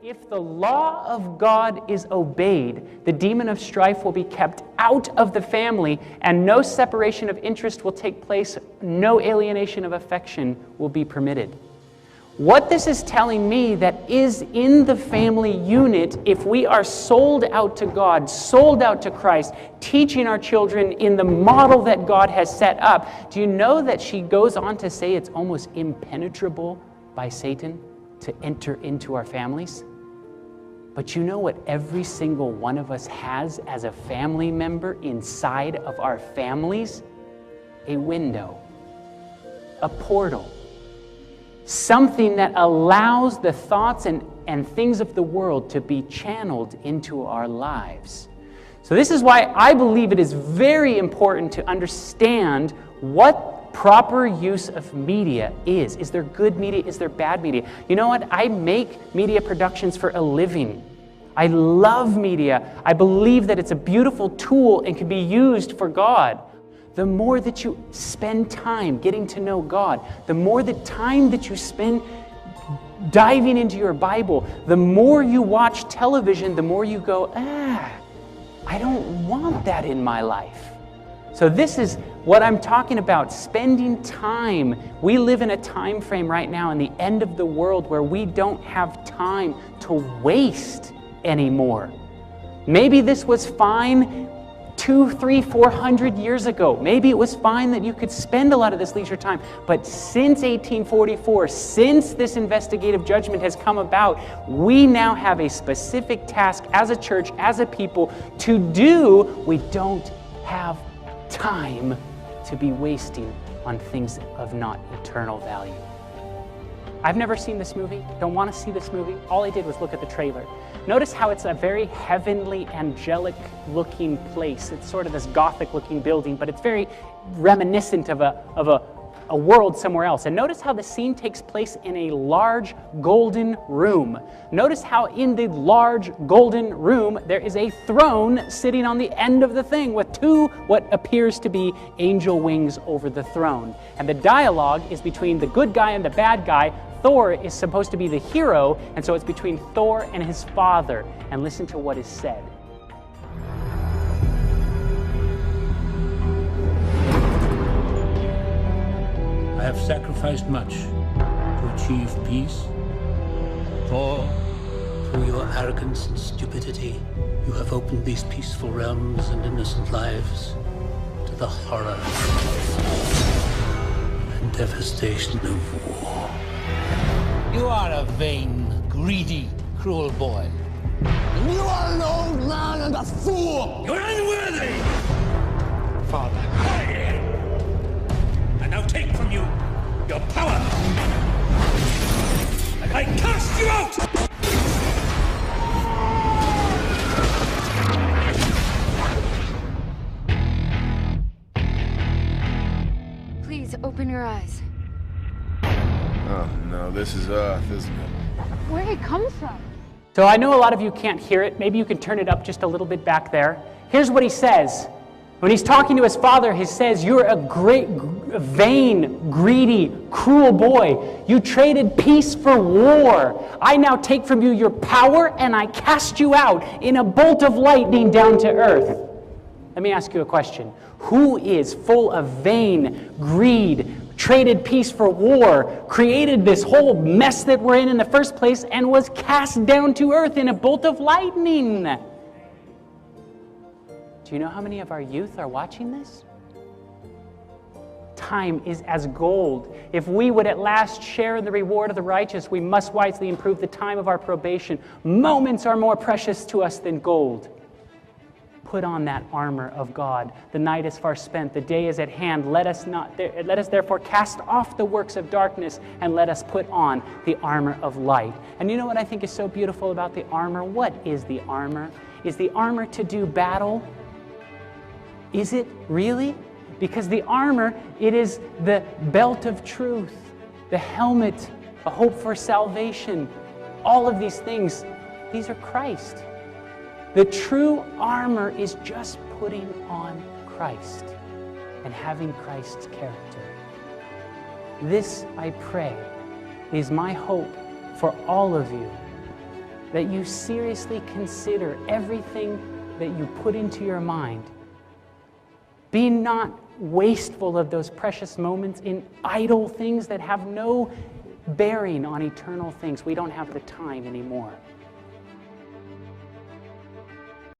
If the law of God is obeyed, the demon of strife will be kept out of the family, and no separation of interest will take place, no alienation of affection will be permitted. What this is telling me that is in the family unit, if we are sold out to God, sold out to Christ, teaching our children in the model that God has set up, do you know that she goes on to say it's almost impenetrable by Satan to enter into our families? But you know what every single one of us has as a family member inside of our families? A window, a portal, something that allows the thoughts and things of the world to be channeled into our lives. So this is why I believe it is very important to understand what proper use of media is. Is there good media? Is there bad media? You know what? I make media productions for a living. I love media. I believe that it's a beautiful tool and can be used for God. The more that you spend time getting to know God, the more the time that you spend diving into your Bible, the more you watch television, the more you go, I don't want that in my life. So this is what I'm talking about, spending time. We live in a time frame right now in the end of the world where we don't have time to waste anymore. Maybe this was fine 200, 300, 400 years ago. Maybe it was fine that you could spend a lot of this leisure time. But since 1844, since this investigative judgment has come about, we now have a specific task as a church, as a people, to do. We don't have time to be wasting on things of not eternal value. I've never seen this movie, don't want to see this movie. All I did was look at the trailer. Notice how it's a very heavenly, angelic looking place. It's sort of this Gothic looking building, but it's very reminiscent of a world somewhere else. And notice how the scene takes place in a large golden room. Notice how in the large golden room there is a throne sitting on the end of the thing with two what appears to be angel wings over the throne. And the dialogue is between the good guy and the bad guy. Thor is supposed to be the hero, and so it's between Thor and his father. And listen to what is said. I have sacrificed much to achieve peace. For, through your arrogance and stupidity, you have opened these peaceful realms and innocent lives to the horror and devastation of war. You are a vain, greedy, cruel boy. You are an old man and a fool! You're unworthy! Father. And now take from you your power! And I cast you out! Please open your eyes. Oh no, this is Earth, isn't it? Where it comes from? So I know a lot of you can't hear it. Maybe you can turn it up just a little bit back there. Here's what he says. When he's talking to his father, he says, "You're a great, vain, greedy, cruel boy. You traded peace for war. I now take from you your power and I cast you out in a bolt of lightning down to earth." Let me ask you a question. Who is full of vain, greed, traded peace for war, created this whole mess that we're in the first place, and was cast down to earth in a bolt of lightning? Do you know how many of our youth are watching this? Time is as gold. If we would at last share in the reward of the righteous, we must wisely improve the time of our probation. Moments are more precious to us than gold. Put on that armor of God. The night is far spent, the day is at hand. Let us therefore cast off the works of darkness and let us put on the armor of light. And you know what I think is so beautiful about the armor? What is the armor? Is the armor to do battle? Is it really? Because the armor, it is the belt of truth, the helmet, a hope for salvation. All of these things, these are Christ. The true armor is just putting on Christ and having Christ's character. This, I pray, is my hope for all of you. that you seriously consider everything that you put into your mind. Be not wasteful of those precious moments in idle things that have no bearing on eternal things. We don't have the time anymore.